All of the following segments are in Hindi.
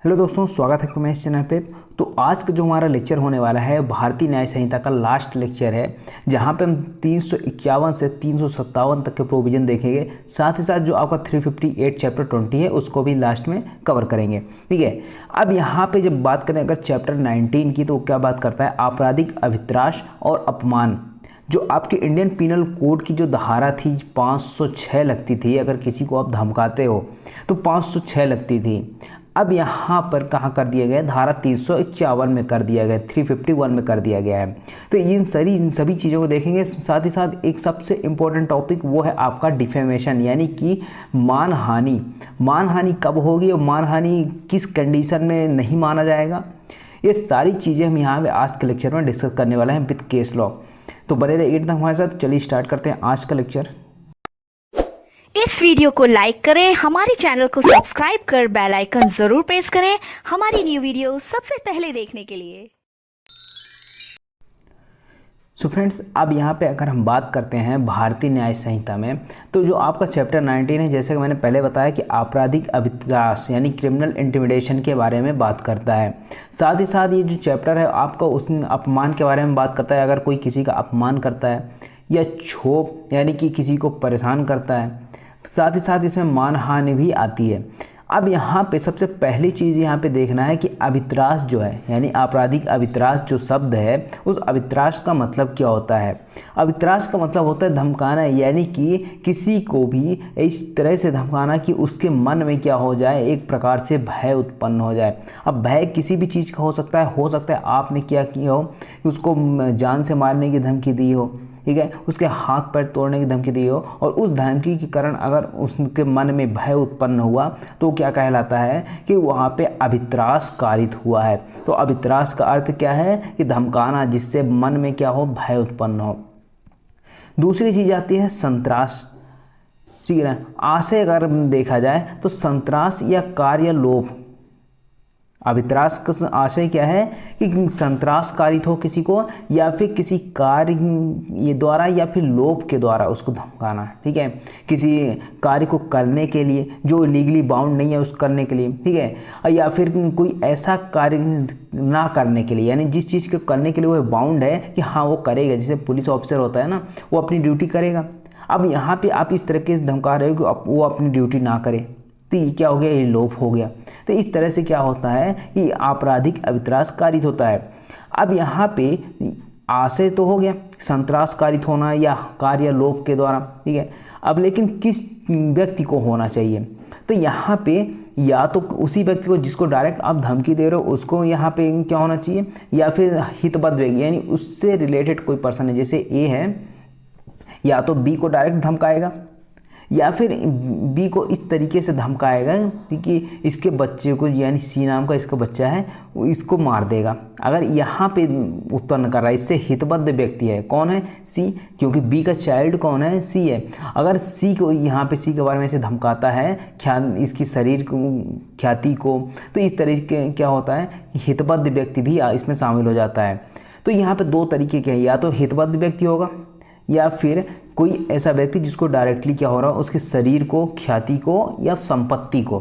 हेलो दोस्तों, स्वागत है मेरे चैनल पे। तो आज का जो हमारा लेक्चर होने वाला है भारतीय न्याय संहिता का लास्ट लेक्चर है, जहां पे हम 351 से 357 तक के प्रोविजन देखेंगे। साथ ही साथ जो आपका 358 चैप्टर 20 है उसको भी लास्ट में कवर करेंगे। ठीक है, अब यहाँ पे जब बात करें अगर चैप्टर 19 की, तो क्या बात करता है? आपराधिक अभित्राष और अपमान। जो आपके इंडियन पीनल कोड की जो धारा थी 506 लगती थी, अगर किसी को आप धमकाते हो तो 506 लगती थी। अब यहाँ पर कहाँ कर दिया गया? धारा 351 में कर दिया गया, 351 में कर दिया गया है। तो इन सभी चीज़ों को देखेंगे। साथ ही साथ एक सबसे इम्पोर्टेंट टॉपिक वो है आपका डिफेमेशन, यानी कि मानहानि। मानहानि कब होगी और मानहानि किस कंडीशन में नहीं माना जाएगा, ये सारी चीज़ें हम यहाँ पे आज के लेक्चर में डिस्कस करने वाले हैं विद केस लॉ। तो बने रहिए एट तक हमारे साथ। चलिए स्टार्ट करते हैं आज का लेक्चर। इस वीडियो को लाइक करें, हमारे चैनल को सब्सक्राइब कर बेल आइकन जरूर प्रेस करें हमारी न्यू वीडियो सबसे पहले देखने के लिए। सो फ्रेंड्स, अब यहाँ पे अगर हम बात करते हैं भारतीय न्याय संहिता में, तो जो आपका चैप्टर 19 है, जैसे कि मैंने पहले बताया कि आपराधिक अभित्राष यानी क्रिमिनल इंटिमिडेशन के बारे में बात करता है। साथ ही साथ ये जो चैप्टर है आपका उस अपमान के बारे में बात करता है। अगर कोई किसी का अपमान करता है या क्षोभ यानी कि किसी को परेशान करता है, साथ ही साथ इसमें मानहानि भी आती है। अब यहाँ पे सबसे पहली चीज़ यहाँ पे देखना है कि अभित्राष जो है, यानी आपराधिक अभित्राष जो शब्द है, उस अभित्राष का मतलब क्या होता है? अभित्राष का मतलब होता है धमकाना, यानी कि किसी को भी इस तरह से धमकाना कि उसके मन में क्या हो जाए, एक प्रकार से भय उत्पन्न हो जाए। अब भय किसी भी चीज़ का हो सकता है आपने क्या किया हो कि उसको जान से मारने की धमकी दी हो, ठीक है, उसके हाथ पैर तोड़ने की धमकी दी हो, और उस धमकी के कारण अगर उसके मन में भय उत्पन्न हुआ तो क्या कहलाता है कि वहाँ पे अभित्राष कारित हुआ है। तो अभित्राष का अर्थ क्या है कि धमकाना जिससे मन में क्या हो, भय उत्पन्न हो। दूसरी चीज़ आती है संत्रास। ठीक है ना, आशय अगर देखा जाए तो संत्रास या कार्य लोभ। अभित्राष का आशय क्या है कि संत्रास कारित हो किसी को, या फिर किसी कार्य ये द्वारा या फिर लोभ के द्वारा उसको धमकाना है। ठीक है, किसी कार्य को करने के लिए जो लीगली बाउंड नहीं है उस करने के लिए, ठीक है, या फिर कोई ऐसा कार्य ना करने के लिए, यानी जिस चीज़ को करने के लिए वो बाउंड है कि हाँ वो करेगा। जैसे पुलिस ऑफिसर होता है ना, वो अपनी ड्यूटी करेगा। अब यहाँ पे आप इस तरीके से धमका रहे हो कि वो अपनी ड्यूटी ना करे, तो ये क्या हो गया? ये लोभ हो गया। तो इस तरह से क्या होता है कि आपराधिक अभित्राष कारित होता है। अब यहाँ पे आशय तो हो गया संत्रास कारित होना या कार्य लोभ के द्वारा, ठीक है। अब लेकिन किस व्यक्ति को होना चाहिए? तो यहाँ पे या तो उसी व्यक्ति को जिसको डायरेक्ट आप धमकी दे रहे हो उसको यहाँ पे क्या होना चाहिए, या फिर हितबद्ध व्यक्ति यानी उससे रिलेटेड कोई पर्सन है। जैसे ए है, या तो बी को डायरेक्ट धमकाएगा, या फिर बी को इस तरीके से धमकाएगा कि इसके बच्चे को, यानी सी नाम का इसका बच्चा है, वो इसको मार देगा। अगर यहाँ पे उत्पन्न कर रहा है, इससे हितबद्ध व्यक्ति है कौन है? सी, क्योंकि बी का चाइल्ड कौन है? सी है। अगर सी को यहाँ पे सी के बारे में से धमकाता है इसकी शरीर को, ख्याति को, तो इस तरीके क्या होता है, हितबद्ध व्यक्ति भी इसमें शामिल हो जाता है। तो यहाँ पे दो तरीके के हैं, या तो हितबद्ध व्यक्ति होगा या फिर कोई ऐसा व्यक्ति जिसको डायरेक्टली क्या हो रहा है, उसके शरीर को, ख्याति को या संपत्ति को।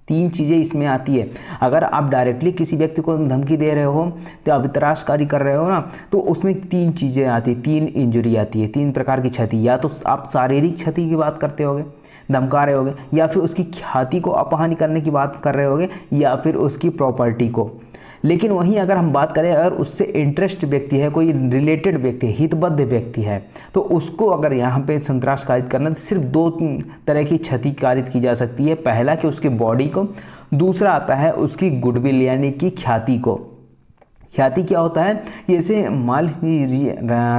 तीन चीज़ें इसमें आती है। अगर आप डायरेक्टली किसी व्यक्ति को धमकी दे रहे हो तो अभित्राषकारी कर रहे हो ना, तो उसमें तीन चीज़ें आती है, तीन इंजरी आती है, तीन प्रकार की क्षति। या तो आप शारीरिक क्षति की बात करते होगे, धमका रहे होगे, या फिर उसकी ख्याति को अपहानि करने की बात कर रहे होगे, या फिर उसकी प्रॉपर्टी को। लेकिन वहीं अगर हम बात करें, अगर उससे इंटरेस्ट व्यक्ति है, कोई रिलेटेड व्यक्ति है, हितबद्ध व्यक्ति है, तो उसको अगर यहाँ पे संत्रास कारित करना, तो सिर्फ दो तरह की क्षति कारित की जा सकती है। पहला कि उसकी बॉडी को, दूसरा आता है उसकी गुडविल यानी कि ख्याति को। ख्याति क्या होता है? जैसे मान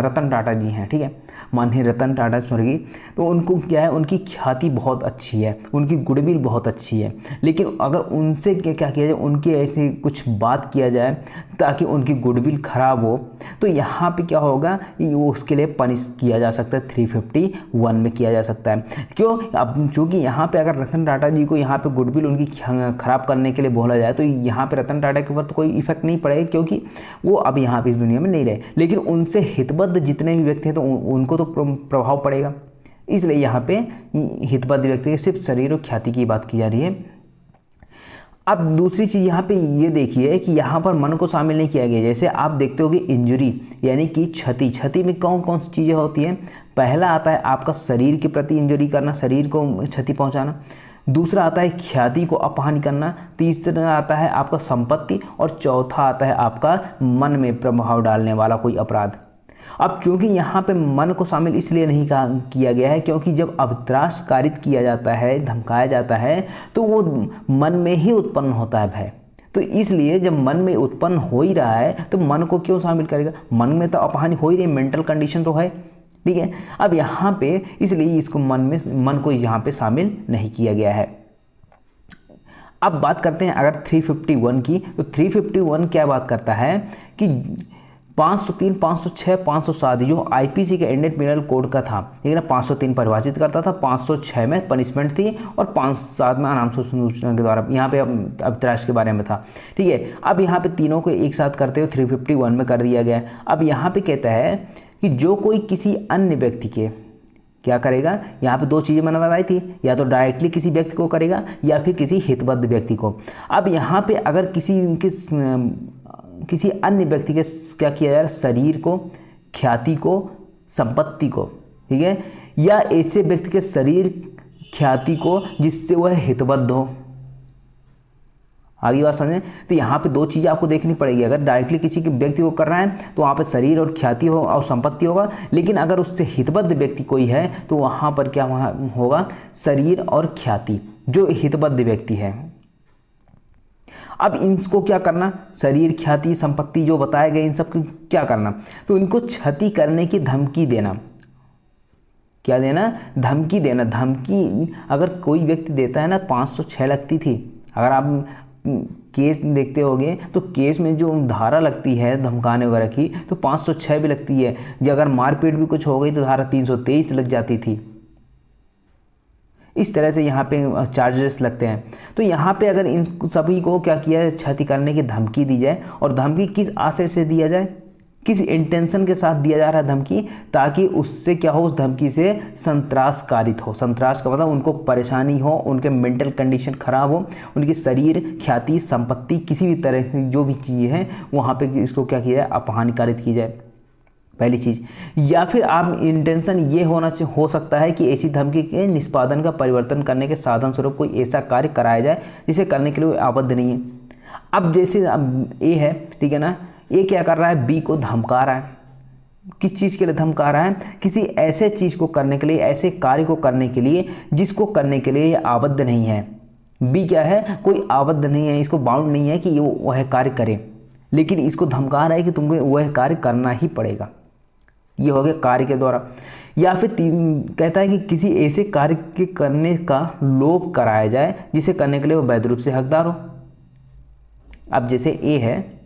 रतन टाटा जी हैं, ठीक है, माननीय रतन टाटा स्वर्गीय, तो उनको क्या है, उनकी ख्याति बहुत अच्छी है, उनकी गुडविल बहुत अच्छी है। लेकिन अगर उनसे क्या किया जाए, उनके ऐसे कुछ बात किया जाए ताकि उनकी गुडविल खराब हो, तो यहाँ पे क्या होगा, वो उसके लिए पनिश किया जा सकता है, 351 में किया जा सकता है। क्यों? अब चूँकि यहाँ पे अगर रतन टाटा जी को यहाँ पे गुडविल उनकी खराब करने के लिए बोला जाए, तो यहाँ पे रतन टाटा के ऊपर तो कोई इफेक्ट नहीं पड़ेगा, क्योंकि वो अब यहाँ पे इस दुनिया में नहीं रहे। लेकिन उनसे हितबद्ध जितने भी व्यक्ति हैं तो उनको तो प्रभाव पड़ेगा। इसलिए यहाँ पे हितबद्ध व्यक्ति के सिर्फ शरीर और ख्याति की बात की जा रही है। अब दूसरी चीज़ यहाँ पे ये देखिए कि यहाँ पर मन को शामिल नहीं किया गया। जैसे आप देखते हो कि इंजरी यानी कि क्षति में कौन कौन सी चीज़ें होती हैं। पहला आता है आपका शरीर के प्रति इंजरी करना, शरीर को क्षति पहुँचाना। दूसरा आता है ख्याति को अपहानि करना। तीसरा आता है आपका संपत्ति। और चौथा आता है आपका मन में प्रभाव डालने वाला कोई अपराध। अब चूंकि यहाँ पे मन को शामिल इसलिए नहीं किया गया है क्योंकि जब अवित्रास कारित किया जाता है, धमकाया जाता है, तो वो मन में ही उत्पन्न होता है भय। तो इसलिए जब मन में उत्पन्न हो ही रहा है तो मन को क्यों शामिल करेगा? मन में तो अपहानि हो ही रही, मेंटल कंडीशन तो है, ठीक है। अब यहाँ पे इसलिए इसको मन को यहाँ पे शामिल नहीं किया गया है। अब बात करते हैं अगर 351 की, तो 351 क्या बात करता है कि 503, 506, 507 जो आईपीसी के इंडियन पिनल कोड का था, ठीक है ना। 503 परिभाषित करता था, 506 में पनिशमेंट थी और 507 में अनाम सूचना के द्वारा यहाँ पे अवित्रास के बारे में था, ठीक है। अब यहाँ पे तीनों को एक साथ करते हुए 351 में कर दिया गया है। अब यहाँ पे कहता है कि जो कोई किसी अन्य व्यक्ति के क्या करेगा, यहाँ पे दो चीज़ें मैंने बताई थी, या तो डायरेक्टली किसी व्यक्ति को करेगा या फिर किसी हितबद्ध व्यक्ति को। अब यहाँ पे अगर किसी अन्य व्यक्ति के क्या किया जा रहा है, शरीर को, ख्याति को, संपत्ति को, ठीक है, या ऐसे व्यक्ति के शरीर, ख्याति को जिससे वह हितबद्ध हो। आगे बात समझें, तो यहाँ पे दो चीज़ें आपको देखनी पड़ेगी। अगर डायरेक्टली किसी के व्यक्ति को कर रहा है तो वहाँ पे शरीर और ख्याति हो और संपत्ति होगा, लेकिन अगर उससे हितबद्ध व्यक्ति कोई है तो वहाँ पर क्या होगा, शरीर और ख्याति, जो हितबद्ध व्यक्ति है। अब इनको क्या करना, शरीर, ख्याति, संपत्ति जो बताए गए इन सब को क्या करना, तो इनको क्षति करने की धमकी देना। क्या देना? धमकी देना। धमकी अगर कोई व्यक्ति देता है ना, 506 लगती थी। अगर आप केस देखते होगे तो केस में जो धारा लगती है धमकाने वगैरह की, तो 506 भी लगती है। जो अगर मारपीट भी कुछ हो गई तो धारा 323 लग जाती थी। इस तरह से यहाँ पे चार्जेस लगते हैं। तो यहाँ पे अगर इन सभी को क्या किया है, क्षति करने की धमकी दी जाए, और धमकी किस आशय से दिया जाए, किस इंटेंशन के साथ दिया जा रहा है धमकी, ताकि उससे क्या हो, उस धमकी से संत्रास कारित हो। संत्रास का मतलब उनको परेशानी हो, उनके मेंटल कंडीशन खराब हो, उनके शरीर, ख्याति, संपत्ति, किसी भी तरह की जो भी चीज़ें हैं वहाँ पे इसको क्या किया जाए, अपहानिकारित की जाए, पहली चीज़। या फिर आप इंटेंशन ये हो सकता है कि ऐसी धमकी के निष्पादन का परिवर्तन करने के साधन स्वरूप कोई ऐसा कार्य कराया जाए जिसे करने के लिए आबद्ध नहीं है। अब जैसे अब ए है, ठीक है ना, ये क्या कर रहा है, बी को धमका रहा है। किस चीज़ के लिए धमका रहा है? किसी ऐसे चीज़ को करने के लिए, ऐसे कार्य को करने के लिए जिसको करने के लिए ये आबद्ध नहीं है। बी क्या है, कोई आबद्ध नहीं है, इसको बाउंड नहीं है कि ये वह कार्य करे, लेकिन इसको धमका रहा है कि तुमको वह कार्य करना ही पड़ेगा। ये हो गया कार्य के द्वारा। या फिर कहता है कि किसी ऐसे कार्य के करने का लोभ कराया जाए जिसे करने के लिए वो वैध रूप से हकदार हो। अब जैसे ए है,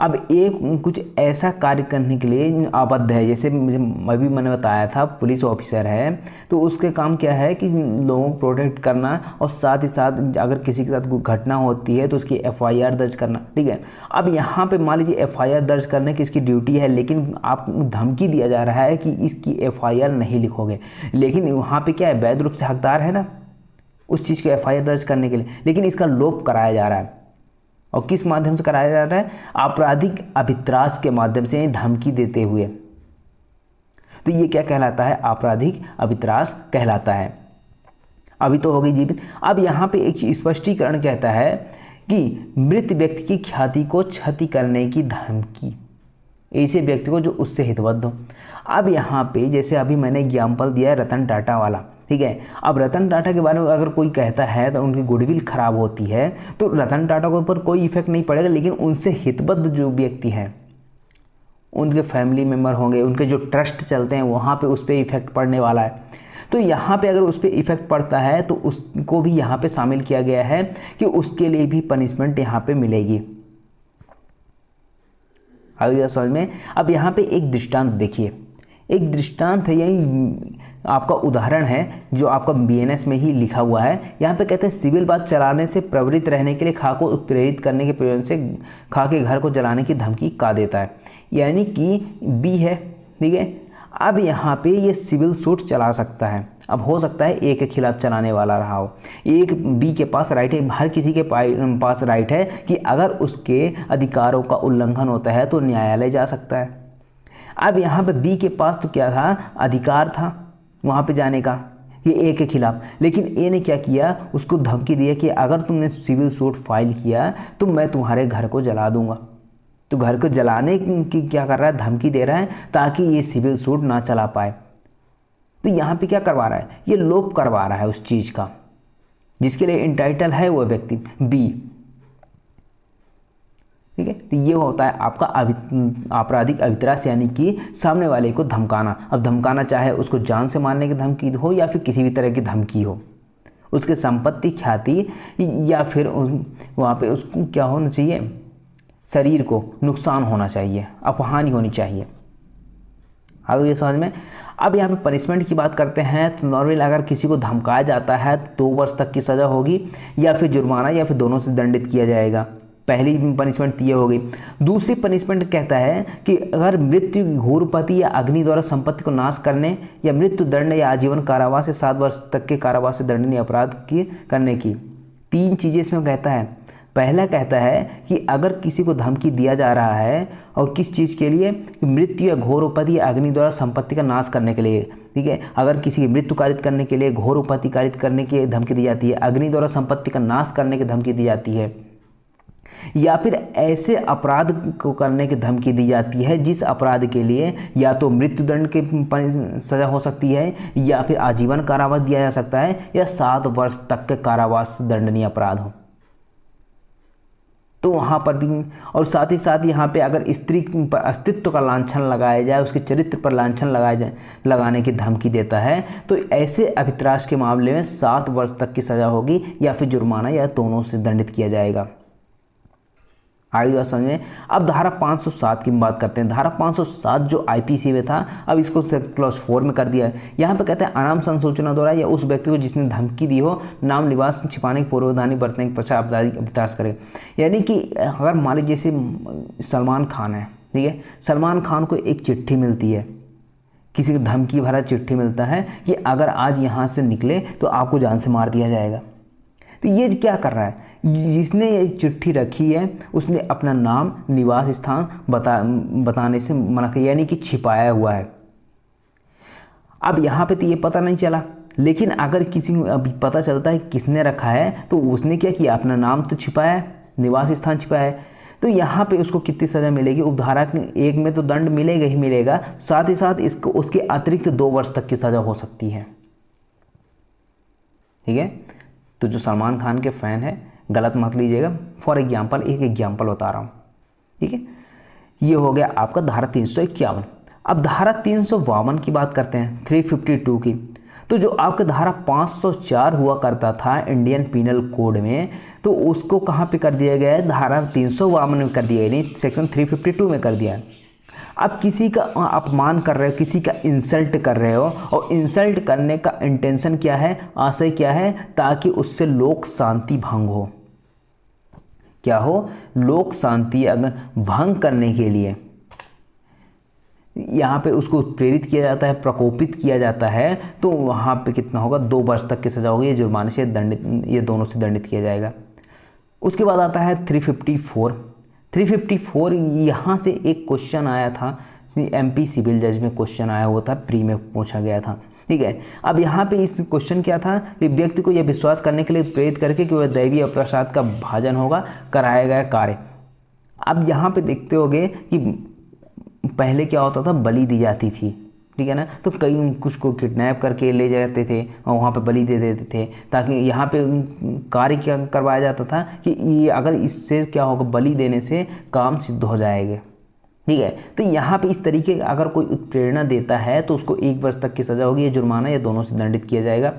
अब ए कुछ ऐसा कार्य करने के लिए आबद्ध है, जैसे अभी मैंने बताया था पुलिस ऑफिसर है, तो उसके काम क्या है कि लोगों को प्रोटेक्ट करना, और साथ ही साथ अगर किसी के साथ कोई घटना होती है तो उसकी एफआईआर दर्ज करना, ठीक है। अब यहाँ पे मान लीजिए एफआईआर दर्ज करने की इसकी ड्यूटी है, लेकिन आपको धमकी दिया जा रहा है कि इसकी एफआईआर नहीं लिखोगे, लेकिन वहाँ पर क्या है, वैध रूप से हकदार है ना उस चीज़ की एफआईआर दर्ज करने के लिए, लेकिन इसका लोभ कराया जा रहा है। और किस माध्यम से कराया जा रहा है? आपराधिक अभित्रास के माध्यम से, धमकी देते हुए। तो ये क्या कहलाता है? आपराधिक अभित्रास कहलाता है। अभी तो हो गई जीवित। अब यहाँ पे एक स्पष्टीकरण कहता है कि मृत व्यक्ति की ख्याति को क्षति करने की धमकी, ऐसे व्यक्ति को जो उससे हितबद्ध हो। अब यहाँ पे जैसे अभी मैंने एग्जाम्पल दिया है रतन टाटा वाला, ठीक है। अब रतन टाटा के बारे में अगर कोई कहता है तो उनकी गुडविल खराब होती है, तो रतन टाटा के ऊपर कोई इफेक्ट नहीं पड़ेगा, लेकिन उनसे हितबद्ध जो व्यक्ति हैं, उनके फैमिली मेम्बर होंगे, उनके जो ट्रस्ट चलते हैं, वहाँ पे उस पर इफेक्ट पड़ने वाला है। तो यहाँ पे अगर उस पर इफेक्ट पड़ता है तो उसको भी यहाँ पे शामिल किया गया है कि उसके लिए भी पनिशमेंट यहाँ पे मिलेगी। आगे समझ में। अब यहाँ पे एक दृष्टांत देखिए, एक दृष्टांत है, यही आपका उदाहरण है जो आपका बीएनएस में ही लिखा हुआ है। यहाँ पे कहते हैं सिविल बात चलाने से प्रवृत्त रहने के लिए खा को उत्प्रेरित करने के प्रयोजन से खा के घर को जलाने की धमकी का देता है। यानी कि बी है, ठीक है। अब यहाँ पे ये सिविल सूट चला सकता है। अब हो सकता है ए के खिलाफ चलाने वाला रहा हो, एक बी के पास राइट है, हर किसी के पास राइट है कि अगर उसके अधिकारों का उल्लंघन होता है तो न्यायालय जा सकता है। अब यहाँ पे बी के पास तो क्या था, अधिकार था वहाँ पे जाने का ये ए के खिलाफ, लेकिन ए ने क्या किया, उसको धमकी दी कि अगर तुमने सिविल सूट फाइल किया तो मैं तुम्हारे घर को जला दूंगा। तो घर को जलाने की क्या कर रहा है, धमकी दे रहा है ताकि ये सिविल सूट ना चला पाए। तो यहाँ पे क्या करवा रहा है, ये लोप करवा रहा है उस चीज़ का जिसके लिए इंटाइटल है वो व्यक्ति बी। ठीक है, तो ये होता है आपका आपराधिक अवित्रास, यानी कि सामने वाले को धमकाना। अब धमकाना चाहे उसको जान से मारने की धमकी हो या फिर किसी भी तरह की धमकी हो, उसके संपत्ति, ख्याति या फिर वहाँ पे उसको क्या होना चाहिए, शरीर को नुकसान होना चाहिए, अपहानि होनी चाहिए। अब ये समझ में। अब यहाँ पे पनिशमेंट की बात करते हैं तो नॉर्मल अगर किसी को धमकाया जाता है तो 2 वर्ष तक की सज़ा होगी या फिर जुर्माना या फिर दोनों से दंडित किया जाएगा। पहली पनिशमेंट ये हो गई। दूसरी पनिशमेंट कहता है कि अगर मृत्यु, घोरपति या अग्नि द्वारा संपत्ति को नाश करने या मृत्यु दंड या आजीवन कारावास से 7 वर्ष तक के कारावास से दंडनीय अपराध की करने की। 3 चीज़ें इसमें कहता है। पहला कहता है कि अगर किसी को धमकी दिया जा रहा है और किस चीज़ के लिए, मृत्यु या घोरोपति या अग्नि द्वारा संपत्ति का नाश करने के लिए। ठीक है, अगर किसी की मृत्यु कारित करने के लिए, घोरोपति कारित करने की धमकी दी जाती है, अग्नि द्वारा संपत्ति का नाश करने की धमकी दी जाती है, या फिर ऐसे अपराध को करने की धमकी दी जाती है जिस अपराध के लिए या तो मृत्युदंड की सज़ा हो सकती है या फिर आजीवन कारावास दिया जा सकता है या 7 वर्ष तक के कारावास दंडनीय अपराध हो, तो वहाँ पर भी। और साथ ही साथ यहाँ पे अगर स्त्री पर अस्तित्व का लांछन लगाया जाए, उसके चरित्र पर लांछन लगाने की धमकी देता है, तो ऐसे अभित्राश के मामले में 7 वर्ष तक की सज़ा होगी या फिर जुर्माना या दोनों से दंडित किया जाएगा। आगे बात समझ में। अब धारा 507 की बात करते हैं। धारा 507 जो आईपीसी में था, अब इसको क्लॉज 4 में कर दिया है। यहाँ पे कहते हैं अनाम संसूचना द्वारा या उस व्यक्ति को जिसने धमकी दी हो नाम निवास छिपाने की पूर्वधानी बरतने के पश्चात आपराधिक अभित्रास करे। यानी कि अगर मान लीजिए जैसे सलमान खान है, ठीक है, सलमान खान को एक चिट्ठी मिलती है, किसी को धमकी भरा चिट्ठी मिलता है कि अगर आज यहाँ से निकले तो आपको जान से मार दिया जाएगा। तो ये क्या कर रहा है, जिसने ये चिट्ठी रखी है उसने अपना नाम, निवास स्थान बताने से मना किया, यानी कि छिपाया हुआ है। अब यहाँ पे तो ये पता नहीं चला, लेकिन अगर किसी को अभी पता चलता है किसने रखा है तो उसने क्या किया, अपना नाम तो छिपाया है, निवास स्थान छिपाया है, तो यहाँ पे उसको कितनी सज़ा मिलेगी। उपधारा 1 में तो दंड मिलेगा ही मिलेगा, साथ ही साथ इसको उसके अतिरिक्त 2 वर्ष तक की सज़ा हो सकती है। ठीक है, तो जो सलमान खान के फ़ैन है गलत मत लीजिएगा, फॉर एग्जाम्पल एक एग्जाम्पल बता रहा हूँ। ठीक है, ये हो गया आपका धारा 351। अब धारा 352 की बात करते हैं, 352 की। तो जो आपका धारा 504 हुआ करता था इंडियन पीनल कोड में, तो उसको कहाँ पे कर दिया गया है, धारा 352 में कर दिया है, नहीं सेक्शन 352 में कर दिया है। आप किसी का अपमान कर रहे हो, किसी का इंसल्ट कर रहे हो, और इंसल्ट करने का इंटेंशन क्या है, आशय क्या है, ताकि उससे लोक शांति भंग हो। क्या हो, लोक शांति अगर भंग करने के लिए यहाँ पे उसको प्रेरित किया जाता है, प्रकोपित किया जाता है, तो वहाँ पे कितना होगा, 2 वर्ष तक की सज़ा होगी, ये जुर्माने से दंडित, ये दोनों से दंडित किया जाएगा। उसके बाद आता है 354। यहाँ से एक क्वेश्चन आया था, MP सिविल जज में क्वेश्चन आया हुआ था, प्री में पूछा गया था। ठीक है, अब यहाँ पे इस क्वेश्चन क्या था कि व्यक्ति को यह विश्वास करने के लिए प्रेरित करके कि वह दैवीय प्रसाद का भाजन होगा कराया गया कार्य। अब यहाँ पे देखते होगे कि पहले क्या होता था, बलि दी जाती थी। ठीक है ना, तो कई कुछ को किडनैप करके ले जाते थे और वहाँ पे बलि दे देते थे, ताकि यहाँ पे कार्य क्या करवाया जाता था कि ये अगर इससे क्या होगा, बलि देने से काम सिद्ध हो जाएगा। ठीक है, तो यहाँ पे इस तरीके का अगर कोई उत्प्रेरणा देता है तो उसको 1 वर्ष तक की सज़ा होगी, या जुर्माना या दोनों से दंडित किया जाएगा।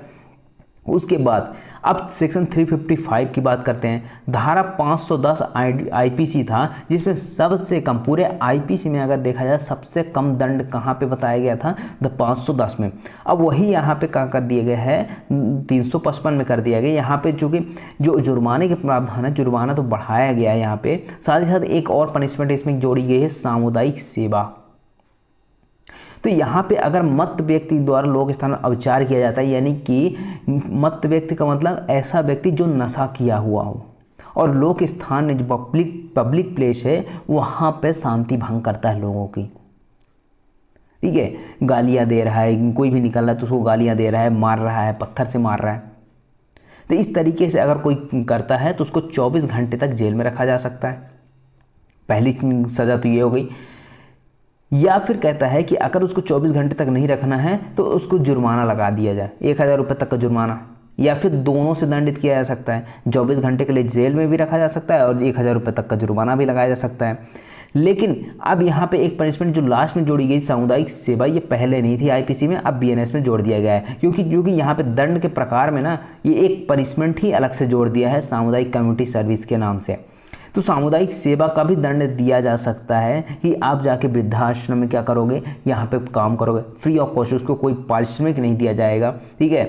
उसके बाद अब सेक्शन 355 की बात करते हैं। धारा 510 आईपीसी था, जिसमें सबसे कम, पूरे आईपीसी में अगर देखा जाए सबसे कम दंड कहाँ पे बताया गया था, 510 में। अब वही यहाँ पे क्या कर दिया गया है, 355 में कर दिया गया। यहाँ पे चूँकि जो जुर्माने के प्रावधान है, जुर्माना तो बढ़ाया गया है यहाँ पे, साथ ही साथ एक और पनिशमेंट इसमें जोड़ी गई है, सामुदायिक सेवा। तो यहाँ पे अगर मत व्यक्ति द्वारा लोक स्थान में अविचार किया जाता है, यानी कि मत व्यक्ति का मतलब ऐसा व्यक्ति जो नशा किया हुआ हो, और लोक स्थान जो पब्लिक प्लेस है वहाँ पे शांति भंग करता है लोगों की, ठीक है, गालियाँ दे रहा है, कोई भी निकल रहा है तो उसको गालियाँ दे रहा है, मार रहा है, पत्थर से मार रहा है। तो इस तरीके से अगर कोई करता है तो उसको 24 घंटे तक जेल में रखा जा सकता है। पहली सज़ा तो ये हो गई। या फिर कहता है कि अगर उसको 24 घंटे तक नहीं रखना है तो उसको जुर्माना लगा दिया जाए, 1000 रुपये तक का जुर्माना, या फिर दोनों से दंडित किया जा सकता है। 24 घंटे के लिए जेल में भी रखा जा सकता है और 1000 रुपये तक का जुर्माना भी लगाया जा सकता है। लेकिन अब यहाँ पे एक पनिशमेंट जो लास्ट में जोड़ी गई, सामुदायिक सेवा, ये पहले नहीं थी आईपीसी में, अब बीएनएस में जोड़ दिया गया है, क्योंकि यहाँ पे दंड के प्रकार में ना ये एक पनिशमेंट ही अलग से जोड़ दिया है सामुदायिक कम्युनिटी सर्विस के नाम से। तो सामुदायिक सेवा का भी दंड दिया जा सकता है कि आप जाके वृद्धाश्रम में क्या करोगे, यहाँ पे काम करोगे फ्री ऑफ कॉस्ट, उसको कोई पारिश्रमिक नहीं दिया जाएगा, ठीक है,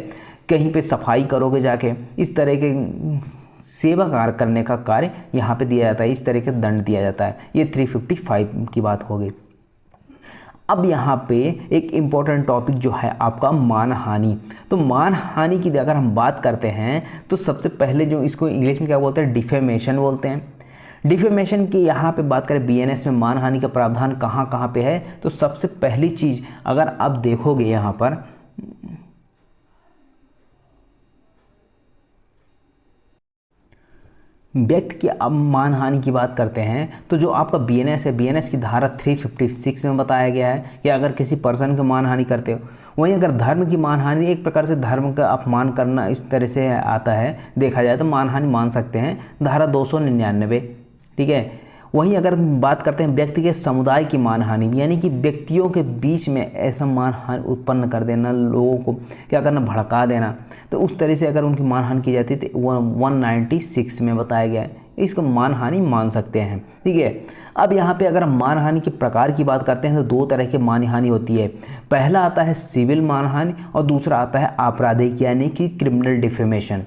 कहीं पे सफाई करोगे जाके, इस तरह के सेवा कार्य करने का कार्य यहाँ पे दिया जाता है, इस तरह के दंड दिया जाता है। ये 355 की बात हो गई। अब यहाँ पे एक इम्पॉर्टेंट टॉपिक जो है आपका मानहानि। तो मानहानि की अगर हम बात करते हैं तो सबसे पहले जो इसको इंग्लिश में क्या बोलते हैं, डिफेमेशन बोलते हैं। डिफेमेशन की यहाँ पे बात करें बीएनएस में मानहानि का प्रावधान कहाँ कहाँ पे है, तो सबसे पहली चीज़ अगर आप देखोगे यहाँ पर व्यक्ति की अब मानहानि की बात करते हैं तो जो आपका बीएनएस है, बीएनएस की धारा 356 में बताया गया है कि अगर किसी पर्सन की मानहानि करते हो। वहीं अगर धर्म की मानहानि, एक प्रकार से धर्म का अपमान करना इस तरह से आता है, देखा जाए तो मानहानि मान सकते हैं, धारा 299, ठीक है। वहीं अगर बात करते हैं व्यक्ति के समुदाय की मानहानि, यानी कि व्यक्तियों के बीच में ऐसा मानहानि उत्पन्न कर देना, लोगों को क्या करना, भड़का देना, तो उस तरह से अगर उनकी मानहानि की जाती है तो 196 में बताया गया है, इसको मानहानि मान सकते हैं, ठीक है। अब यहाँ पे अगर हम मानहानि के प्रकार की बात करते हैं तो दो तरह की मानहानि होती है। पहला आता है सिविल मानहानि और दूसरा आता है आपराधिक, यानी कि क्रिमिनल डिफेमेशन।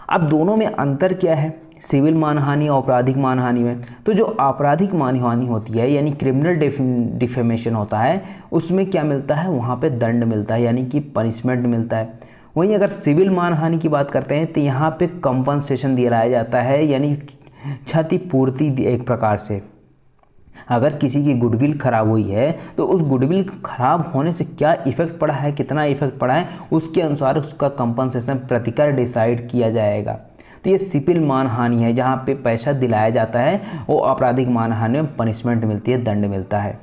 अब दोनों में अंतर क्या है, सिविल मानहानि और आपराधिक मानहानि में? तो जो आपराधिक मानहानि होती है यानी क्रिमिनल डिफेमेशन होता है, उसमें क्या मिलता है, वहाँ पे दंड मिलता है, यानी कि पनिशमेंट मिलता है। वहीं अगर सिविल मानहानि की बात करते हैं तो यहाँ पे कंपनसेशन दिलाया जाता है, यानी क्षतिपूर्ति एक प्रकार से। अगर किसी की गुडविल खराब हुई है तो उस गुडविल खराब होने से क्या इफेक्ट पड़ा है, कितना इफेक्ट पड़ा है, उसके अनुसार उसका कंपनसेशन प्रतिकर डिसाइड किया जाएगा। तो ये सिविल मानहानि है जहाँ पे पैसा दिलाया जाता है, वो आपराधिक मानहानि में पनिशमेंट मिलती है, दंड मिलता है।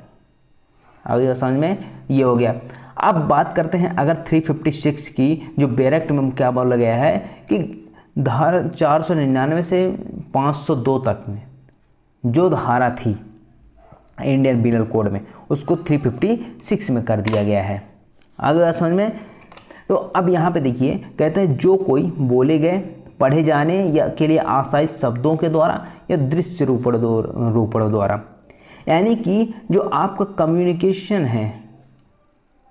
आगे समझ में ये हो गया। अब बात करते हैं अगर 356 की, जो बैरक्ट में क्या बोला गया है कि धारा 499 से 502 तक में जो धारा थी इंडियन पिनल कोड में, उसको 356 में कर दिया गया है। आगे समझ में? तो अब यहाँ पे देखिए, कहते हैं जो कोई बोले गए, पढ़े जाने या के लिए आशाई शब्दों के द्वारा या दृश्य रूपण द्वारा, यानी कि जो आपका कम्युनिकेशन है,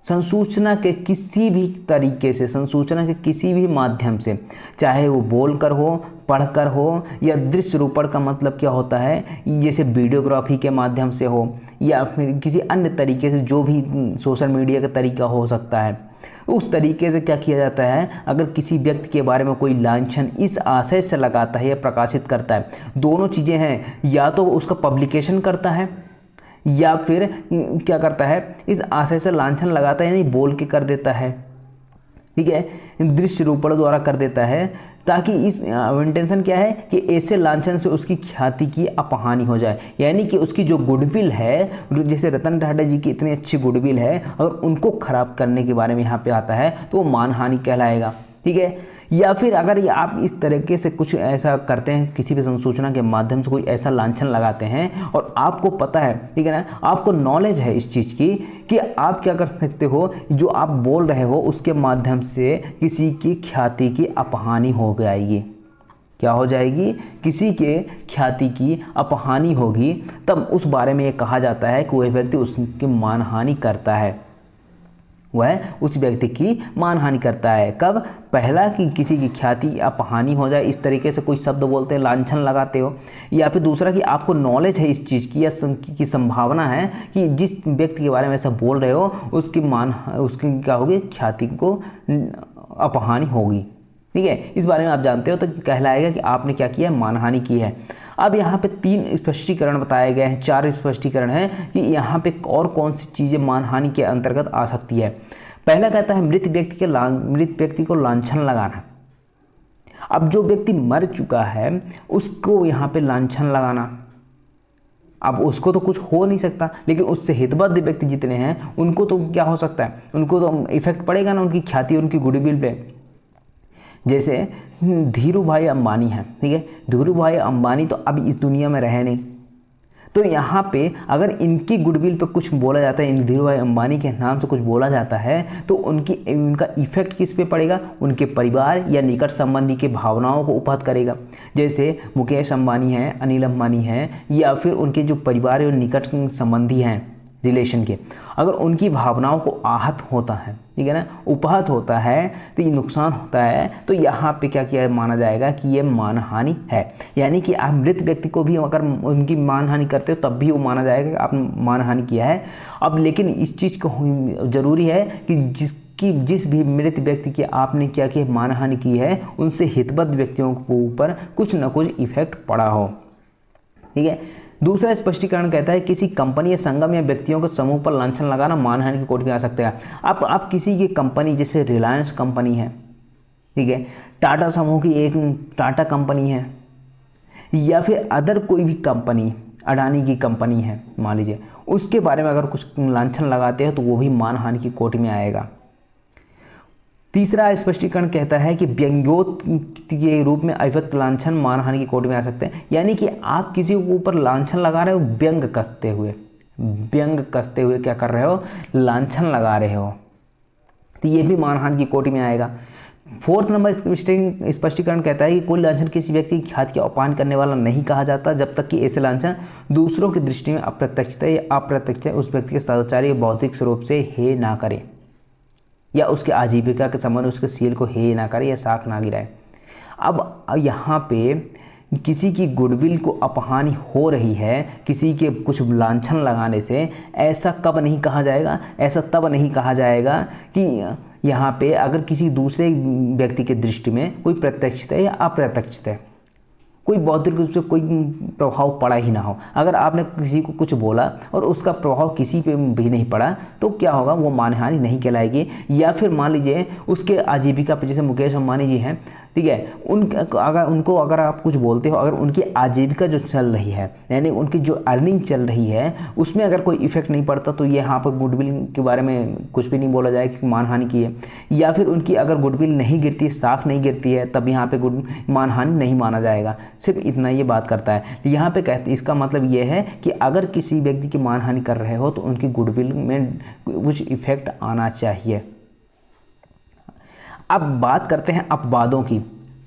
संसूचना के किसी भी तरीके से, संसूचना के किसी भी माध्यम से, चाहे वो बोलकर हो, पढ़कर हो, या दृश्य रूपण का मतलब क्या होता है, जैसे वीडियोग्राफी के माध्यम से हो या फिर किसी अन्य तरीके से, जो भी सोशल मीडिया का तरीका हो सकता है, उस तरीके से क्या किया जाता है, अगर किसी व्यक्ति के बारे में कोई लांछन इस आशय से लगाता है या प्रकाशित करता है, दोनों चीज़ें हैं, या तो उसका पब्लिकेशन करता है या फिर क्या करता है, इस आशय से लांछन लगाता है, यानी बोल के कर देता है, ठीक है, दृश्य रूपण द्वारा कर देता है, ताकि इस इंटेंशन क्या है कि ऐसे लांछन से उसकी ख्याति की अपहानि हो जाए, यानी कि उसकी जो गुडविल है, जैसे रतन टाटा जी की इतनी अच्छी गुडविल है, अगर उनको खराब करने के बारे में यहाँ पे आता है तो वो मानहानि कहलाएगा, ठीक है। या फिर अगर आप इस तरीके से कुछ ऐसा करते हैं, किसी भी संसूचना के माध्यम से कोई ऐसा लांछन लगाते हैं और आपको पता है, ठीक है ना, आपको नॉलेज है इस चीज़ की कि आप क्या कर सकते हो, जो आप बोल रहे हो उसके माध्यम से किसी की ख्याति की अपहानि हो जाएगी, क्या हो जाएगी, किसी के ख्याति की अपहानि होगी, तब उस बारे में ये कहा जाता है कि वह व्यक्ति उसकी मानहानि करता है, वह उस व्यक्ति की मानहानि करता है। कब? पहला कि किसी की ख्याति या अपहानि हो जाए, इस तरीके से कोई शब्द बोलते हैं, लांछन लगाते हो, या फिर दूसरा कि आपको नॉलेज है इस चीज़ की या की संभावना है कि जिस व्यक्ति के बारे में ऐसा बोल रहे हो उसकी क्या होगी, ख्याति को अपहानि होगी। ठीक है, इस बारे में आप जानते हो तो कहलाएगा कि आपने क्या किया, मानहानि की है। अब यहाँ पे 3 स्पष्टीकरण बताए गए हैं, 4 स्पष्टीकरण हैं कि यहाँ पे और कौन सी चीज़ें मानहानि के अंतर्गत आ सकती है। पहला कहता है मृत व्यक्ति को लांछन लगाना। अब जो व्यक्ति मर चुका है उसको यहाँ पे लांछन लगाना, अब उसको तो कुछ हो नहीं सकता, लेकिन उससे हितबद्ध व्यक्ति जितने हैं उनको तो क्या हो सकता है, उनको तो इफेक्ट पड़ेगा ना, उनकी ख्याति, उनकी गुडविल पे। जैसे धीरू भाई अंबानी हैं, ठीक है, धीरू भाई अंबानी तो अब इस दुनिया में रहे नहीं, तो यहाँ पे अगर इनकी गुडविल पे कुछ बोला जाता है, इन धीरू भाई अंबानी के नाम से कुछ बोला जाता है, तो उनका इफेक्ट किस पे पड़ेगा, उनके परिवार या निकट संबंधी के भावनाओं को उपहत करेगा। जैसे मुकेश अंबानी हैं, अनिल अंबानी हैं, या फिर उनके जो परिवार और निकट संबंधी हैं रिलेशन के, अगर उनकी भावनाओं को आहत होता है, ठीक है ना, उपहत होता है, तो ये नुकसान होता है, तो यहाँ पे क्या किया माना जाएगा कि ये मानहानि है। यानी कि आप मृत व्यक्ति को भी अगर उनकी मानहानि करते हो तब भी वो माना जाएगा कि आपने मानहानि किया है। अब लेकिन इस चीज़ को ज़रूरी है कि जिस भी मृत व्यक्ति की आपने क्या किया मानहानि की है, उनसे हितबद्ध व्यक्तियों के ऊपर कुछ न कुछ इफेक्ट पड़ा हो। ठीक है, दूसरा स्पष्टीकरण कहता है किसी कंपनी या संगम या व्यक्तियों के समूह पर लांछन लगाना मानहानि की कोटि में आ सकता है। आप किसी की कंपनी, जैसे रिलायंस कंपनी है, ठीक है, टाटा समूह की एक टाटा कंपनी है, या फिर अदर कोई भी कंपनी, अडानी की कंपनी है मान लीजिए, उसके बारे में अगर कुछ लांछन लगाते हैं तो वो भी मानहानि की कोटि में आएगा। तीसरा स्पष्टीकरण कहता है कि व्यंग्योक्त के रूप में अभिव्यक्त लांछन मानहानि की कोटि में आ सकते हैं। यानी कि आप किसी के ऊपर लांछन लगा रहे हो, व्यंग कसते हुए क्या कर रहे हो, लांछन लगा रहे हो, तो ये भी मानहानि की कोटि में आएगा। 4th नंबर स्पष्टीकरण कहता है कि कोई लांछन किसी व्यक्ति की ख्याति का अपमान करने वाला नहीं कहा जाता जब तक कि ऐसे लांछन दूसरों की दृष्टि में अप्रत्यक्षता या अप्रत्यक्ष उस व्यक्ति के सदाचार या बौद्धिक स्वरूप से हे ना करे, या उसके आजीविका के संबंध उसके सील को हे ना करे या साख ना गिराए। अब यहाँ पे किसी की गुडविल को अपहानि हो रही है किसी के कुछ लांछन लगाने से, ऐसा कब नहीं कहा जाएगा, ऐसा तब नहीं कहा जाएगा कि यहाँ पे अगर किसी दूसरे व्यक्ति के दृष्टि में कोई प्रत्यक्षता या अप्रत्यक्षता, कोई बौद्धिक रूप से कोई प्रभाव पड़ा ही ना हो। अगर आपने किसी को कुछ बोला और उसका प्रभाव किसी पे भी नहीं पड़ा तो क्या होगा, वो मानहानि नहीं कहलाएगी। या फिर मान लीजिए उसके आजीविका पर, जैसे मुकेश अंबानी जी हैं, ठीक है, उनको अगर आप कुछ बोलते हो, अगर उनकी आजीविका जो चल रही है, यानी उनकी जो अर्निंग चल रही है, उसमें अगर कोई इफेक्ट नहीं पड़ता तो ये यहाँ पर गुडविल के बारे में कुछ भी नहीं बोला जाए कि मानहानि की है। या फिर उनकी अगर गुडविल नहीं गिरती, साख नहीं गिरती है, तब यहाँ पे मानहानि नहीं माना जाएगा। सिर्फ इतना ये बात करता है। यहाँ पे कहते, इसका मतलब ये है कि अगर किसी व्यक्ति की मानहानि कर रहे हो तो उनकी गुडविल में कुछ इफेक्ट आना चाहिए। अब बात करते हैं अपवादों की,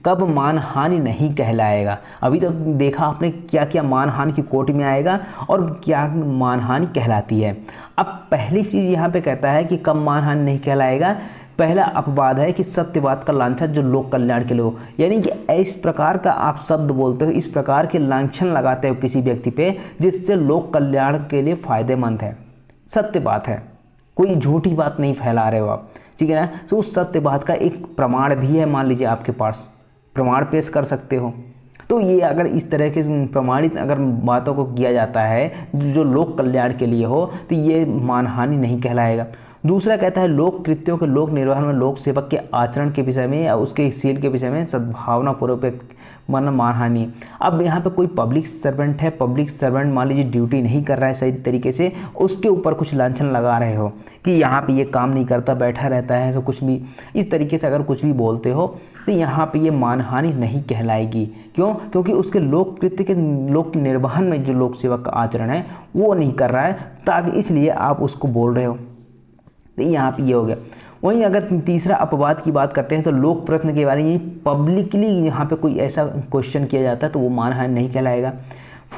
कब मानहानि नहीं कहलाएगा। अभी तक तो देखा आपने क्या क्या मानहानि की कोटि में आएगा और क्या मानहानि कहलाती है। अब पहली चीज़ यहाँ पे कहता है कि कब मानहानि नहीं कहलाएगा। पहला अपवाद है कि सत्यवाद का लांछन जो लोक कल्याण के लिए हो, यानी कि इस प्रकार का आप शब्द बोलते हो, इस प्रकार के लांछन लगाते हो किसी व्यक्ति पे जिससे लोक कल्याण के लिए फायदेमंद है, सत्य बात है, कोई झूठी बात नहीं फैला रहे हो आप, ठीक है ना। तो उस सत्य बात का एक प्रमाण भी है, मान लीजिए आपके पास प्रमाण पेश कर सकते हो। तो ये अगर इस तरह के प्रमाणित अगर बातों को किया जाता है जो लोक कल्याण के लिए हो तो ये मानहानि नहीं कहलाएगा। दूसरा कहता है लोक कृत्यों के लोक निर्वहन में लोक सेवक के आचरण के विषय में या उसके सील के विषय में सद्भावना पूर्वक मानहानि। अब यहाँ पे कोई पब्लिक सर्वेंट है, पब्लिक सर्वेंट मान लीजिए ड्यूटी नहीं कर रहा है सही तरीके से, उसके ऊपर कुछ लांछन लगा रहे हो कि यहाँ पे ये काम नहीं करता, बैठा रहता है, ऐसा कुछ भी इस तरीके से अगर कुछ भी बोलते हो तो यहाँ पे ये मानहानि नहीं कहलाएगी। क्यों? क्योंकि उसके लोक कृत्य के लोक निर्वहन में जो लोक सेवक का आचरण है वो नहीं कर रहा है, ताकि इसलिए आप उसको बोल रहे हो, तो यहाँ पे ये हो गया। वहीं अगर तीसरा अपवाद की बात करते हैं तो लोक प्रश्न के बारे में पब्लिकली यहाँ पे कोई ऐसा क्वेश्चन किया जाता है तो वो मानहानि नहीं कहलाएगा।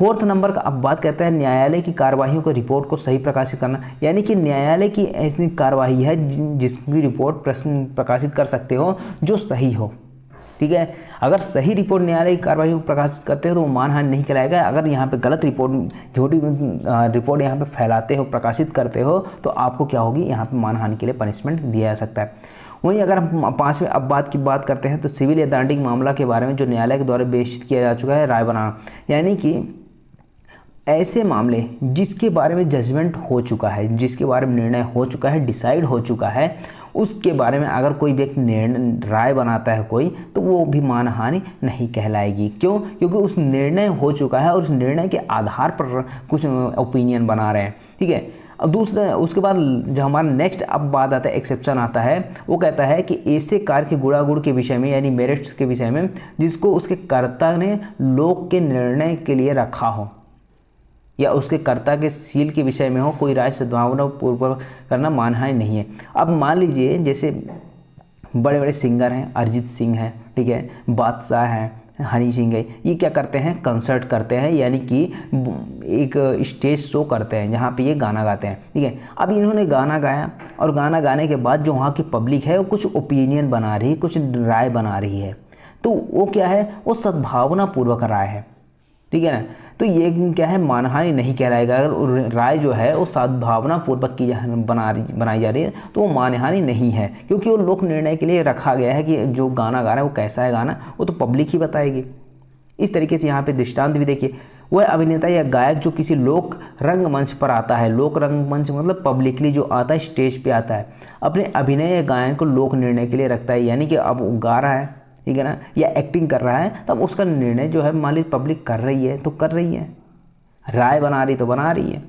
4th नंबर का अब बात कहता है न्यायालय की कार्यवाहियों को रिपोर्ट को सही प्रकाशित करना, यानी कि न्यायालय की ऐसी कार्यवाही है जिसकी रिपोर्ट प्रकाशित कर सकते हो जो सही हो। ठीक है, अगर सही रिपोर्ट न्यायालय की कार्रवाई को प्रकाशित करते हो तो वो मानहानि नहीं कहलाएगा। अगर यहाँ पे गलत रिपोर्ट, झूठी रिपोर्ट यहाँ पे फैलाते हो, प्रकाशित करते हो, तो आपको क्या होगी, यहाँ पे मानहानि के लिए पनिशमेंट दिया जा सकता है। वहीं अगर हम 5वें अब बात करते हैं तो सिविल या दंडिक मामला के बारे में जो न्यायालय के द्वारा पेश किया जा चुका है राय बनाना, यानी कि ऐसे मामले जिसके बारे में जजमेंट हो चुका है, जिसके बारे में निर्णय हो चुका है, डिसाइड हो चुका है, उसके बारे में अगर कोई व्यक्ति राय बनाता है कोई, तो वो भी मानहानि नहीं कहलाएगी। क्यों? क्योंकि उस निर्णय हो चुका है और उस निर्णय के आधार पर कुछ ओपिनियन बना रहे हैं। ठीक है, अब दूसरा उसके बाद जो हमारा नेक्स्ट अब बात आता है, एक्सेप्शन आता है, वो कहता है कि ऐसे कार्य के गुणागुण के विषय में, यानी मेरिट्स के विषय में, जिसको उसके कर्ता ने लोक के निर्णय के लिए रखा हो या उसके कर्ता के सील के विषय में हो, कोई राय सद्भावनापूर्वक करना मानहानि नहीं है। अब मान लीजिए जैसे बड़े बड़े सिंगर हैं, अरिजीत सिंह हैं, ठीक है, बादशाह हैं, हनी सिंह है, ये क्या करते हैं, कंसर्ट करते हैं, यानी कि एक स्टेज शो करते हैं जहाँ पे ये गाना गाते हैं। ठीक है, अब इन्होंने गाना गाया और गाना गाने के बाद जो वहाँ की पब्लिक है वो कुछ ओपिनियन बना रही है, कुछ राय बना रही है, तो वो क्या है, वो सद्भावनापूर्वक राय है। ठीक है ना, तो ये क्या है, मानहानि नहीं कहलाएगा। अगर राय जो है वो सद्भावनापूर्वक की बनाई जा रही है तो वो मानहानि नहीं है, क्योंकि वो लोक निर्णय के लिए रखा गया है कि जो गाना गा रहा है वो कैसा है गाना, वो तो पब्लिक ही बताएगी। इस तरीके से यहाँ पे दृष्टांत भी देखिए, वह अभिनेता या गायक जो किसी लोक रंगमंच पर आता है, लोक रंगमंच मतलब पब्लिकली जो आता है, स्टेज पे आता है, अपने अभिनय या गायन को लोक निर्णय के लिए रखता है, यानी कि अब वो गा रहा है, ठीक है ना, या एक्टिंग कर रहा है, तब उसका निर्णय जो है मान लीजिए पब्लिक कर रही है तो कर रही है, राय बना रही तो बना रही है,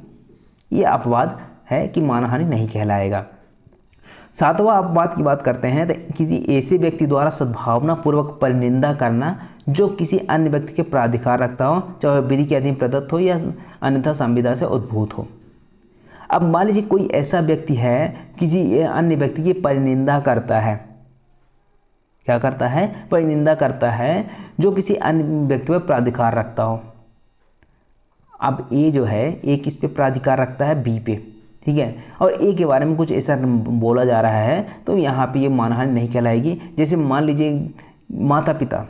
ये अपवाद है कि मानहानि नहीं कहलाएगा। 7वां अपवाद की बात करते हैं तो किसी ऐसे व्यक्ति द्वारा सद्भावनापूर्वक परिनिंदा करना जो किसी अन्य व्यक्ति के प्राधिकार रखता हो, चाहे विधि के अधीन प्रदत्त हो या अन्यथा संविदा से उद्भूत हो। अब मान लीजिए कोई ऐसा व्यक्ति है किसी अन्य व्यक्ति की परिनिंदा करता है, क्या करता है, परिनिंदा करता है, जो किसी अन्य व्यक्ति पर प्राधिकार रखता हो। अब ए जो है, ए किस पे प्राधिकार रखता है, बी पे, ठीक है, और ए के बारे में कुछ ऐसा बोला जा रहा है, तो यहाँ पे ये मानहानि नहीं कहलाएगी। जैसे मान लीजिए माता पिता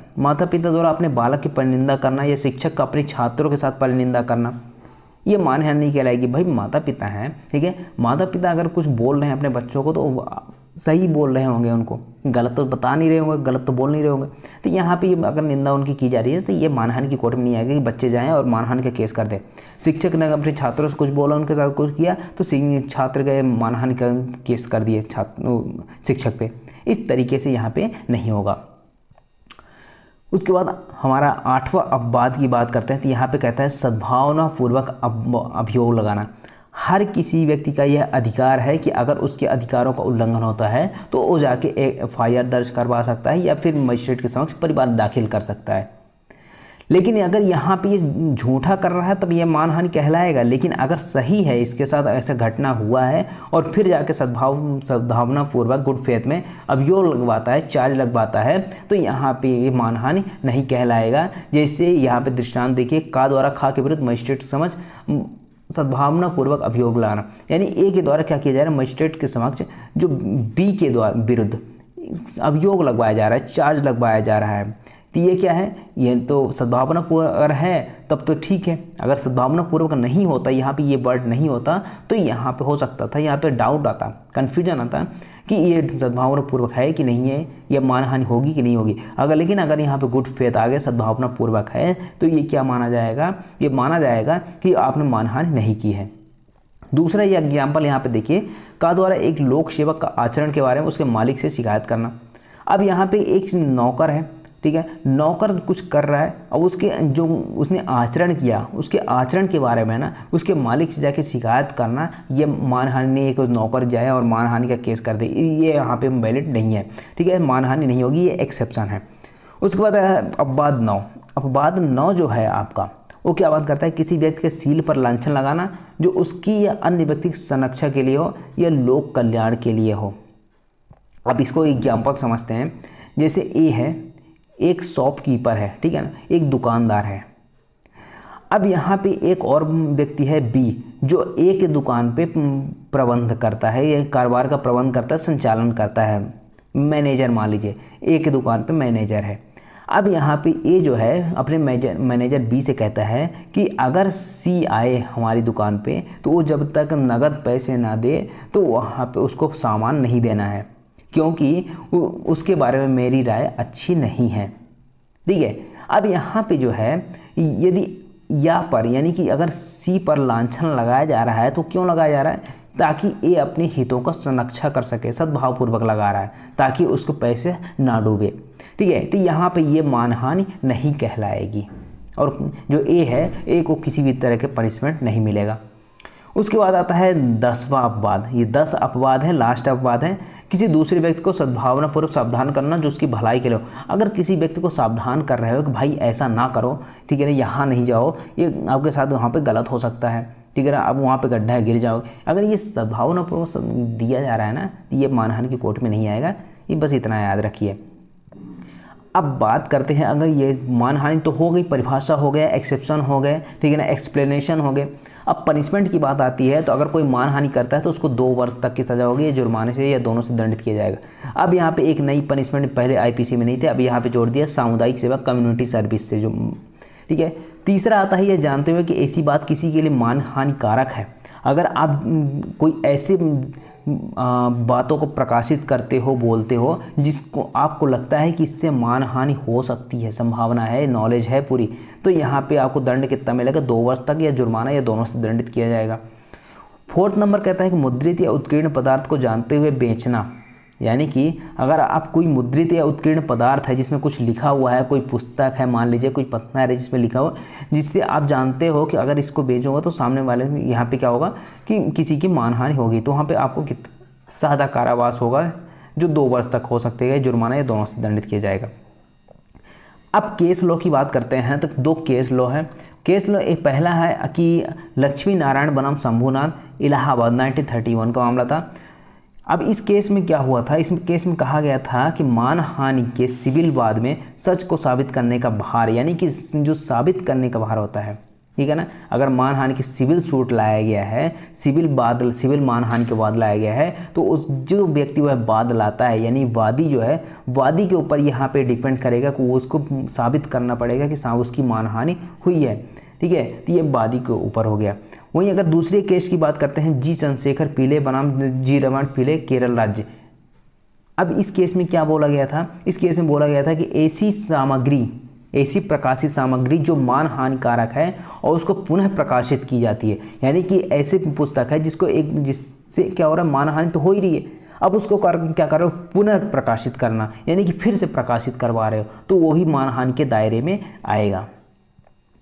द्वारा अपने बालक की परिनिंदा करना या शिक्षक का अपने छात्रों के साथ परिनिंदा करना, ये मानहानि नहीं कहलाएगी। भाई माता पिता हैं, ठीक है, माता पिता अगर कुछ बोल रहे हैं अपने बच्चों को तो सही बोल रहे होंगे, उनको गलत तो बता नहीं रहे होंगे, गलत तो बोल नहीं रहे होंगे, तो यहाँ पे अगर निंदा उनकी की जा रही है तो ये मानहानि की कोर्ट में नहीं आएगा कि बच्चे जाएं और मानहानि का केस कर दें। शिक्षक ने अपने छात्रों से कुछ बोला, उनके साथ कुछ किया, तो छात्र गए मानहानि का केस कर दिए शिक्षक पे, इस तरीके से यहाँ पे नहीं होगा। उसके बाद हमारा 8वां अपवाद की बात करते हैं तो यहाँ पे कहता है सद्भावनापूर्वक अभियोग लगाना। हर किसी व्यक्ति का यह अधिकार है कि अगर उसके अधिकारों का उल्लंघन होता है तो वो जाके FIR दर्ज करवा सकता है या फिर मजिस्ट्रेट के समक्ष परिवाद दाखिल कर सकता है। लेकिन अगर यहाँ पे ये झूठा कर रहा है तब ये मानहानि कहलाएगा, लेकिन अगर सही है, इसके साथ ऐसा घटना हुआ है और फिर जाके सद्भावनापूर्वक गुड फेथ में अभियोग लगवाता है, चार्ज लगवाता है, तो यहाँ पे ये मानहानि नहीं कहलाएगा। जैसे यहाँ पे दृष्टांत देखिए, का द्वारा खा के विरुद्ध मजिस्ट्रेट समझ सद्भावनापूर्वक अभियोग लाना, यानी ए के द्वारा क्या किया जा रहा है, मजिस्ट्रेट के समक्ष जो बी के द्वारा विरुद्ध अभियोग लगवाया जा रहा है, चार्ज लगवाया जा रहा है, तो ये क्या है, ये तो सद्भावनापूर्वक अगर है तब तो ठीक है। अगर सद्भावनापूर्वक नहीं होता, यहाँ पे ये वर्ड नहीं होता, तो यहाँ पे हो सकता था, यहाँ पे डाउट आता, कन्फ्यूजन आता कि ये सद्भावनापूर्वक है कि नहीं है, ये मानहानि होगी कि नहीं होगी। लेकिन अगर यहाँ पे गुड फेथ आ गया, सद्भावनापूर्वक है, तो ये क्या माना जाएगा, ये माना जाएगा कि आपने मानहानि नहीं की है। दूसरा ये एग्जाम्पल यहाँ पे देखिए, का द्वारा एक लोक सेवक का आचरण के बारे में उसके मालिक से शिकायत करना। अब यहाँ पे एक नौकर है, ठीक है, नौकर कुछ कर रहा है और उसके जो उसने आचरण किया, उसके आचरण के बारे में ना उसके मालिक से जाके शिकायत करना, ये मानहानि नहीं है कि उस नौकर जाए और मानहानि का केस कर दे, ये यहाँ पे वैलिड नहीं है, ठीक है, मानहानि नहीं होगी, ये एक्सेप्शन है। उसके बाद अपवाद 9 जो है आपका, वो क्या बात करता है, किसी व्यक्ति के सील पर लांछन लगाना जो उसकी या अन्य व्यक्ति की संरक्षा के लिए हो या लोक कल्याण के लिए हो। अब इसको एग्जाम्पल समझते हैं। जैसे ए है, एक शॉपकीपर है, ठीक है ना, एक दुकानदार है। अब यहाँ पे एक और व्यक्ति है बी, जो ए के दुकान पे प्रबंध करता है, ये कारोबार का प्रबंध करता है, संचालन करता है, मैनेजर मान लीजिए, ए के दुकान पे मैनेजर है। अब यहाँ पे ए जो है अपने मैनेजर बी से कहता है कि अगर सी आए हमारी दुकान पे तो वो जब तक नगद पैसे ना दे तो वहाँ पे उसको सामान नहीं देना है, क्योंकि उसके बारे में मेरी राय अच्छी नहीं है। ठीक है। अब यहाँ पे जो है यदि या पर यानी कि अगर सी पर लांछन लगाया जा रहा है तो क्यों लगाया जा रहा है, ताकि ए अपने हितों का संरक्षा कर सके, सद्भावपूर्वक लगा रहा है ताकि उसको पैसे ना डूबे। ठीक है। तो यहाँ पे ये मानहानि नहीं कहलाएगी और जो ए है, ए को किसी भी तरह के पनिशमेंट नहीं मिलेगा। उसके बाद आता है 10वां अपवाद। ये 10 अपवाद है, लास्ट अपवाद है। किसी दूसरे व्यक्ति को सद्भावनापूर्वक सावधान करना जो उसकी भलाई के लिए हो। अगर किसी व्यक्ति को सावधान कर रहे हो कि भाई ऐसा ना करो, ठीक है ना, यहाँ नहीं जाओ, ये आपके साथ वहाँ पे गलत हो सकता है, ठीक है ना, अब वहाँ पे गड्ढा है, गिर जाओगे, अगर ये सद्भावनापूर्वक दिया जा रहा है ना, तो ये मानहानि की कोर्ट में नहीं आएगा। ये बस इतना याद रखिए। अब बात करते हैं, अगर ये मानहानि तो हो गई, परिभाषा हो गया, एक्सेप्शन हो गए, ठीक है ना, एक्सप्लेनेशन हो गए। अब पनिशमेंट की बात आती है तो अगर कोई मानहानि करता है तो उसको 2 वर्ष तक की सज़ा होगी, या जुर्माने से या दोनों से दंडित किया जाएगा। अब यहाँ पे एक नई पनिशमेंट पहले आईपीसी में नहीं थे, अब यहाँ पे जोड़ दिया सामुदायिक सेवा, कम्युनिटी सर्विस से, जो ठीक है। तीसरा आता है ये जानते हुए कि ऐसी बात किसी के लिए मानहानिकारक है। अगर आप कोई ऐसे बातों को प्रकाशित करते हो, बोलते हो, जिसको आपको लगता है कि इससे मानहानि हो सकती है, संभावना है, नॉलेज है पूरी, तो यहाँ पे आपको दंड कितना मिलेगा, 2 वर्ष तक, या जुर्माना या दोनों से दंडित किया जाएगा। 4th नंबर कहता है कि मुद्रित या उत्कीर्ण पदार्थ को जानते हुए बेचना। यानी कि अगर आप कोई मुद्रित या उत्कीर्ण पदार्थ है जिसमें कुछ लिखा हुआ है, कोई पुस्तक है, मान लीजिए कोई पन्ना है जिसमें लिखा हुआ, जिससे आप जानते हो कि अगर इसको बेचोगे तो सामने वाले यहाँ पे क्या होगा कि किसी की मानहानि होगी, तो वहाँ पे आपको सादा कारावास होगा जो 2 वर्ष तक हो सकते हैं, जुर्माना या दोनों से दंडित किया जाएगा। अब केस लॉ की बात करते हैं तो 2 केस लॉ है। केस लॉ एक पहला है कि लक्ष्मी नारायण बनाम शंभूनाथ, इलाहाबाद, 1931 का मामला था। अब इस केस में क्या हुआ था, इस केस में कहा गया था कि मानहानि के सिविल वाद में सच को साबित करने का भार, यानी कि जो साबित करने का भार होता है, ठीक है ना, अगर मानहानि की सिविल सूट लाया गया है, सिविल मानहानि के वाद लाया गया है, तो उस जो व्यक्ति वह वाद लाता है, यानी वादी जो है, वादी के ऊपर यहाँ पे डिपेंड करेगा कि वो उसको साबित करना पड़ेगा कि उसकी मानहानि हुई है। ठीक है। तो ये वादी के ऊपर हो गया। वहीं अगर दूसरे केस की बात करते हैं, जी चंद्रशेखर पीले बनाम जी रमण पीले, केरल राज्य। अब इस केस में क्या बोला गया था, इस केस में बोला गया था कि ऐसी प्रकाशित सामग्री जो मानहानिकारक है और उसको पुनः प्रकाशित की जाती है, यानी कि ऐसी पुस्तक है जिससे क्या हो रहा है, मानहानि तो हो ही रही है, अब उसको क्या कर रहे हो, पुनः प्रकाशित करना, यानी कि फिर से प्रकाशित करवा रहे हो, तो वो ही मानहानि के दायरे में आएगा।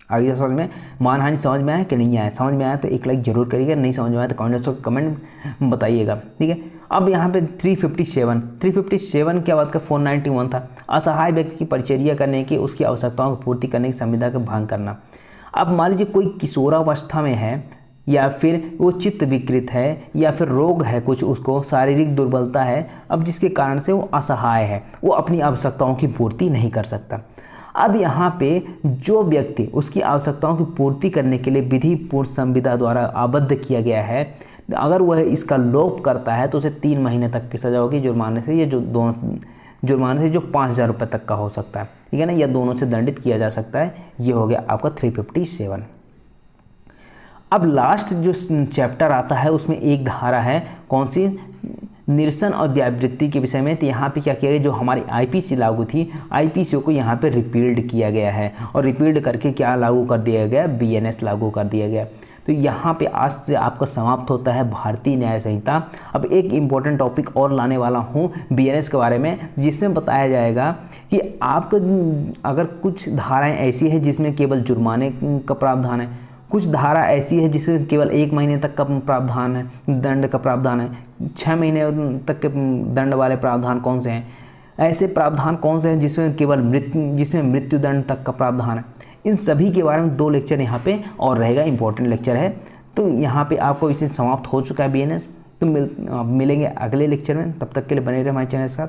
आगे समझ में, मानहानि समझ में आया कि नहीं आया? समझ में आया तो एक लाइक जरूर करिएगा, नहीं समझ में आया तो कमेंट बताइएगा। ठीक है। अब यहाँ पे 357 क्या बात का 491 था, असहाय व्यक्ति की परिचर्या करने की, उसकी आवश्यकताओं की पूर्ति करने की संविदा का भंग करना। अब मान लीजिए कोई किशोरावस्था में है, या फिर वो चित्त विकृत है, या फिर रोग है कुछ, उसको शारीरिक दुर्बलता है, अब जिसके कारण से वो असहाय है, वो अपनी आवश्यकताओं की पूर्ति नहीं कर सकता। अब यहाँ पे जो व्यक्ति उसकी आवश्यकताओं की पूर्ति करने के लिए विधिपूर्ण संविदा द्वारा आबद्ध किया गया है, अगर वह इसका लोप करता है तो उसे 3 महीने तक की सजा होगी, जुर्माने से, जो 5,000 रुपये तक का हो सकता है, ठीक है ना, या दोनों से दंडित किया जा सकता है। ये हो गया आपका 357। अब लास्ट जो चैप्टर आता है उसमें एक धारा है, कौन सी, निरसन और व्यावृत्ति के विषय में। तो यहाँ पे क्या किया गया, जो हमारी आईपीसी लागू थी, आईपीसी को यहाँ पे रिपील्ड किया गया है, और रिपील्ड करके क्या लागू कर दिया गया, बीएनएस लागू कर दिया गया। तो यहाँ पे आज से आपका समाप्त होता है भारतीय न्याय संहिता। अब एक इम्पॉर्टेंट टॉपिक और लाने वाला हूँ बीएनएस के बारे में, जिसमें बताया जाएगा कि आपको अगर कुछ धाराएँ ऐसी हैं जिसमें केवल जुर्माने का प्रावधान है, कुछ धारा ऐसी है जिसमें केवल 1 महीने तक का प्रावधान है, दंड का प्रावधान है, 6 महीने तक के दंड वाले प्रावधान कौन से हैं, ऐसे प्रावधान कौन से हैं जिसमें केवल मृत्यु दंड तक का प्रावधान है। इन सभी के बारे में 2 लेक्चर यहाँ पे और रहेगा, इंपॉर्टेंट लेक्चर है। तो यहाँ पे आपको इसे समाप्त हो चुका है बीएनएस। तो मिलेंगे अगले लेक्चर में, तब तक के लिए बने रहे हमारे चैनल के साथ।